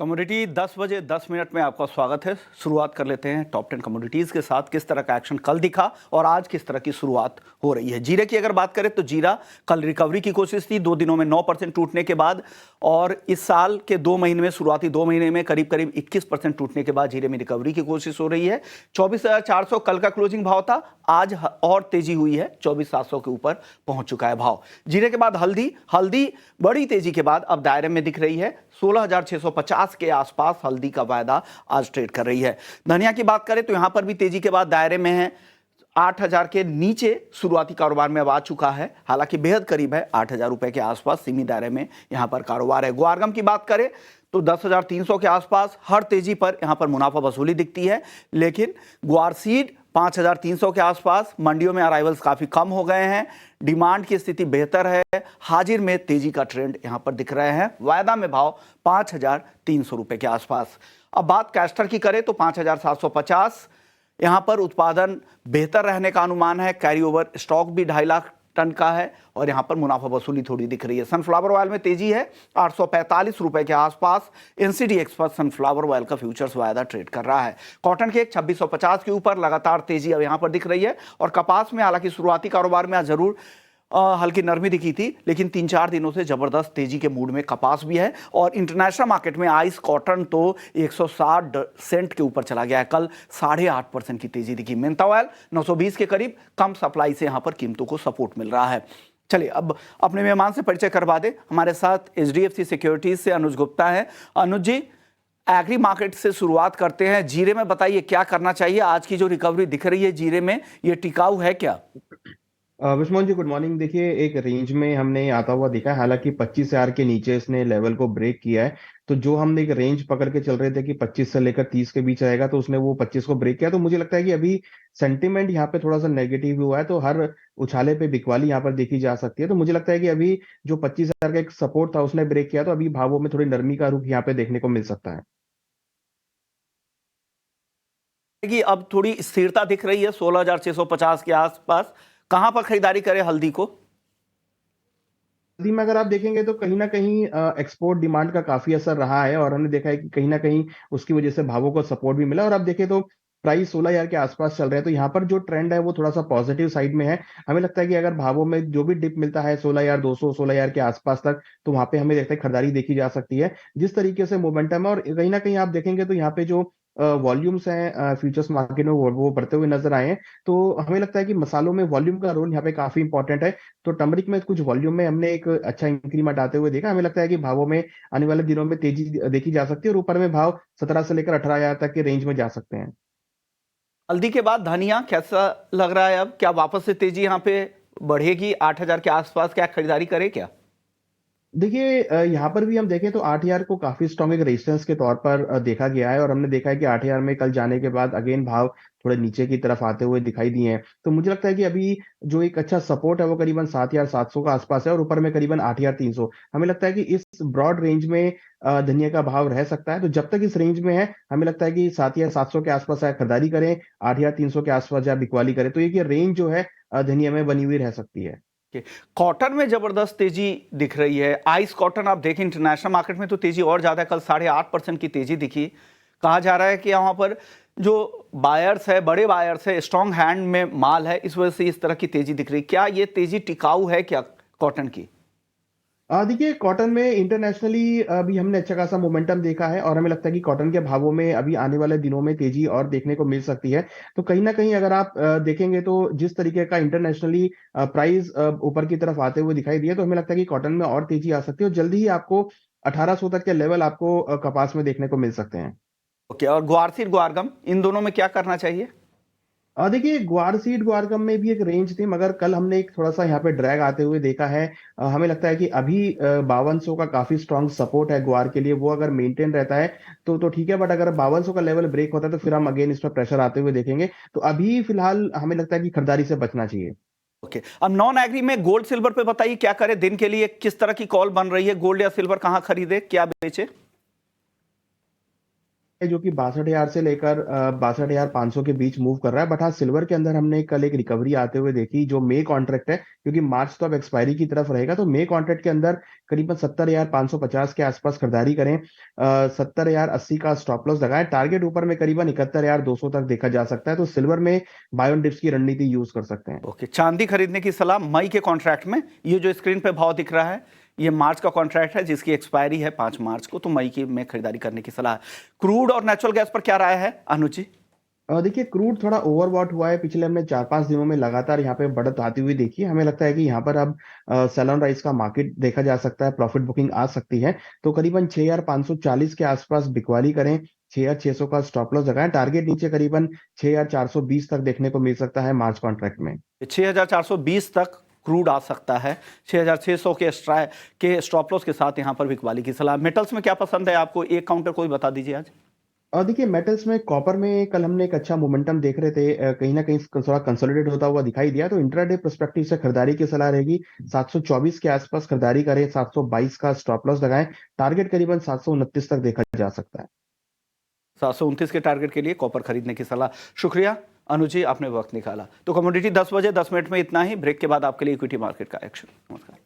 Commodity 10 बजे 10 minute में आपका स्वागत है। शुरुआत कर लेते हैं टॉप 10 कमोडिटीज के साथ। किस तरह का एक्शन कल दिखा और आज किस तरह की शुरुआत हो रही है। जीरे की अगर बात करें तो जीरा कल रिकवरी की कोशिश थी 2 दिनों में 9% टूटने के बाद, और इस साल के 2 महीने में, शुरुआती 2 महीने में करीब 21% टूटने के बाद जीरे में रिकवरी की कोशिश हो रही है। 24,400 कल का क्लोजिंग भाव था, आज और तेजी हुई है, 24,700 के ऊपर पहुंच चुका है भाव। जीरे के बाद हल्दी बड़ी तेजी के बाद अब दायरे में दिख रही है, 16,650 के आसपास हल्दी का वायदा आज ट्रेड कर रही है। धनिया की बात करें तो यहां पर भी तेजी के बाद दायरे में है, 8,000 के नीचे शुरुआती कारोबार में अब आ चुका है, हालांकि बेहद करीब है, 8,000 रुपए के आसपास सीमित दायरे में यहां पर कारोबार है। ग्वारगम की बात करें तो 10,300 के आसपास हर तेजी पर यहां पर मुनाफा वसूली दिखती है, लेकिन ग्वारसीड 5,300 के आसपास। मंडियों में अराइवल्स काफी कम हो गए हैं, डिमांड की स्थिति बेहतर है, हाजिर में तेजी का ट्रेंड यहां पर दिख रहे हैं। वायदा में भाव 5,300 रुपए के आसपास। अब बात कैस्टर की करें तो 5,750 यहां पर उत्पादन बेहतर रहने का अनुमान है, कैरी ओवर स्टॉक भी 2.5 लाख टन का है, और यहां पर मुनाफा वसूली थोड़ी दिख रही है। सनफ्लावर ऑयल में तेजी है, 845 रुपए के आसपास। एनसीडी एक्सपर्ट सनफ्लावर ऑयल का फ्यूचर्स वायदा ट्रेड कर रहा है। कॉटन के 2650 के ऊपर लगातार तेजी अब यहां पर दिख रही है, और कपास में हालांकि शुरुआती कारोबार में आज जरूर हल्की नरमी दिखी थी, लेकिन 3-4 दिनों से जबरदस्त तेजी के मूड में कपास भी है। और इंटरनेशनल मार्केट में आइस कॉटन तो 160 सेंट के ऊपर चला गया है, कल 8.5% की तेजी दिखी। मेंथा ऑयल 920 के करीब, कम सप्लाई से यहां पर कीमतों को सपोर्ट मिल रहा है। चलिए अब अपने मेहमान से परिचय करवा दे। हमारे साथ HDFC सिक्योरिटीज से अनुज गुप्ता है। अनुज जी, एग्री मार्केट से शुरुआत करते हैं। जीरे में बताइए क्या करना चाहिए, आज की जो रिकवरी दिख रही है जीरे में, ये टिकाऊ है क्या? विष्मोहन जी, गुड मॉर्निंग। देखिए, एक रेंज में हमने आता हुआ दिखा है, हालांकि 25,000 के नीचे इसने लेवल को ब्रेक किया है। तो जो हमने एक रेंज पकड़ के चल रहे थे कि 25 से लेकर 30 के बीच आएगा, तो उसने वो 25 को ब्रेक किया। तो मुझे लगता है कि अभी सेंटिमेंट यहाँ पे थोड़ा सा नेगेटिव हुआ है, तो हर उछाले पे बिकवाली यहाँ पर देखी जा सकती है। तो मुझे लगता है कि अभी जो 25,000 का एक सपोर्ट था उसने ब्रेक किया, तो अभी भावों में थोड़ी नरमी का रुख यहाँ पे देखने को मिल सकता है। कि अब थोड़ी स्थिरता दिख रही है 16,650 के आसपास। कहां पर खरीदारी करें हल्दी को? हल्दी में अगर आप देखेंगे तो कहीं ना कहीं एक्सपोर्ट डिमांड का काफी असर रहा है, और हमने देखा है कि कहीं ना कहीं उसकी वजह से भावों को सपोर्ट भी मिला। और आप देखें तो प्राइस 16,000 के आसपास चल रहे हैं, तो यहाँ पर जो ट्रेंड है वो थोड़ा सा पॉजिटिव साइड में है। हमें लगता है कि अगर भावों में जो भी डिप मिलता है 16,200 16,000 के आसपास तक, तो वहां पे हमें लगता है खरीदारी देखी जा सकती है। जिस तरीके से मोमेंटम है, और कहीं ना कहीं आप देखेंगे तो यहाँ पे जो वॉल्यूम्स हैं फ्यूचर्स मार्केट में वो बढ़ते हुए नजर आए हैं। तो हमें लगता है कि मसालों में वॉल्यूम का रोल यहाँ पे काफी इंपॉर्टेंट है। तो टर्मरिक में कुछ वॉल्यूम में हमने एक अच्छा इंक्रीमेंट आते हुए देखा। हमें लगता है कि भावों में आने वाले दिनों में तेजी देखी जा सकती है, और ऊपर में भाव 17 से लेकर 18,000 तक के रेंज में जा सकते हैं। हल्दी के बाद धनिया कैसा लग रहा है? अब क्या वापस से तेजी यहां पे बढ़ेगी 8,000 के आसपास? क्या खरीदारी करें क्या? देखिए, यहाँ पर भी हम देखें तो 8,000 को काफी स्ट्रॉन्ग एक रेजिस्टेंस के तौर पर देखा गया है, और हमने देखा है कि 8,000 में कल जाने के बाद अगेन भाव थोड़े नीचे की तरफ आते हुए दिखाई दिए हैं। तो मुझे लगता है कि अभी जो एक अच्छा सपोर्ट है वो करीबन 7,700 का आसपास है, और ऊपर में करीबन 8,300। हमें लगता है कि इस ब्रॉड रेंज में धनिया का भाव रह सकता है। तो जब तक इस रेंज में है, हमें लगता है कि 7,700 के आसपास या खरीदारी करें, 8,300 के आसपास या बिकवाली करें, तो ये रेंज जो है धनिया में बनी हुई रह सकती है। कॉटन में जबरदस्त तेजी दिख रही है। आइस कॉटन आप देखें इंटरनेशनल मार्केट में तो तेजी और ज्यादा है, कल 8.5% की तेजी दिखी। कहा जा रहा है कि यहाँ पर जो बायर्स है, बड़े बायर्स है, स्ट्रॉन्ग हैंड में माल है, इस वजह से इस तरह की तेजी दिख रही है। क्या ये तेजी टिकाऊ है क्या कॉटन की? देखिए, कॉटन में इंटरनेशनली अभी हमने अच्छा खासा मोमेंटम देखा है, और हमें लगता है कि कॉटन के भावों में अभी आने वाले दिनों में तेजी और देखने को मिल सकती है। तो कहीं ना कहीं अगर आप देखेंगे तो जिस तरीके का इंटरनेशनली प्राइस ऊपर की तरफ आते हुए दिखाई दिए, तो हमें लगता है कि कॉटन में और तेजी आ सकती है, और जल्दी ही आपको 1,800 तक के लेवल आपको कपास में देखने को मिल सकते हैं। ओके, और ग्वारसीड ग्वारगम इन दोनों में क्या करना चाहिए? देखिए, ग्वारगम में भी एक रेंज थी, मगर कल हमने एक थोड़ा सा यहाँ पे ड्रैग आते हुए देखा है। हमें लगता है कि अभी 5,200 का काफी स्ट्रांग सपोर्ट है ग्वार के लिए, वो अगर मेंटेन रहता है तो ठीक है। बट अगर 5,200 का लेवल ब्रेक होता है, तो फिर हम अगेन इस पर प्रेशर आते हुए देखेंगे। तो अभी फिलहाल हमें लगता है कि खरीदारी से बचना चाहिए। ओके, अब नॉन एग्री में गोल्ड सिल्वर पे बताइए क्या करें दिन के लिए, किस तरह की कॉल बन रही है? गोल्ड या सिल्वर कहां खरीदे, क्या बेचे? जो कि 62,000 से लेकर 62,500 के बीच मूव कर रहा है। बट हाँ, सिल्वर के अंदर हमने कल एक रिकवरी आते हुए देखी, जो मे कॉन्ट्रैक्ट है, क्योंकि मार्च तो अब एक्सपायरी की तरफ रहेगा, तो मे कॉन्ट्रैक्ट के अंदर करीबन 70,550 के आसपास खरीदारी करें। 70,080 का स्टॉप लॉस लगाएं। टारगेट ऊपर में करीबन 71,200 तक देखा जा सकता है, तो सिल्वर में बाय ऑन डिप्स की रणनीति यूज कर सकते हैं। ओके, चांदी खरीदने की सलाह मई के कॉन्ट्रैक्ट में। ये जो स्क्रीन पे भाव दिख रहा है, ये मार्च का कॉन्ट्रैक्ट है जिसकी एक्सपायरी है 5 मार्च को, तो मई की में खरीदारी करने की सलाह है। क्रूड और नेचुरल गैस पर क्या राय है अनुज जी? देखिए, क्रूड थोड़ा ओवरबॉट हुआ है। पिछले हमने 4-5 दिनों में लगातार यहाँ पे बढ़त आती हुई देखी है। हमें लगता है कि यहाँ पर अब सेल ऑन राइज का मार्केट देखा जा सकता है, प्रॉफिट बुकिंग आ सकती है। तो करीबन 6,540 के आसपास बिकवाली करें, 6,600 का स्टॉप लॉस लगाएं। टारगेट नीचे करीबन 6,420 तक देखने को मिल सकता है मार्च कॉन्ट्रैक्ट में। 6,420 तक क्रूड आ सकता है। 6,600 के स्टॉप लॉस के साथ यहाँ पर बिकवाली की सलाह। मेटल्स में क्या पसंद है आपको? एक काउंटर कोई बता दीजिए आज। और देखिए, मेटल्स में कॉपर में कल हमने एक अच्छा मोमेंटम देख रहे थे, कहीं ना कहीं थोड़ा कंसोलिडेट होता हुआ दिखाई दिया, तो इंट्राडे पर्सपेक्टिव से खरीदारी की सलाह रहेगी। 724 के आसपास खरीदारी करें, 722 का स्टॉप लॉस लगाएं। टारगेट करीबन 729 तक देखा जा सकता है। 729 के टारगेट के लिए कॉपर खरीदने की सलाह। शुक्रिया अनुज जी, आपने वक्त निकाला। तो कमोडिटी 10 बजे 10 मिनट में इतना ही। ब्रेक के बाद आपके लिए इक्विटी मार्केट का एक्शन। नमस्कार।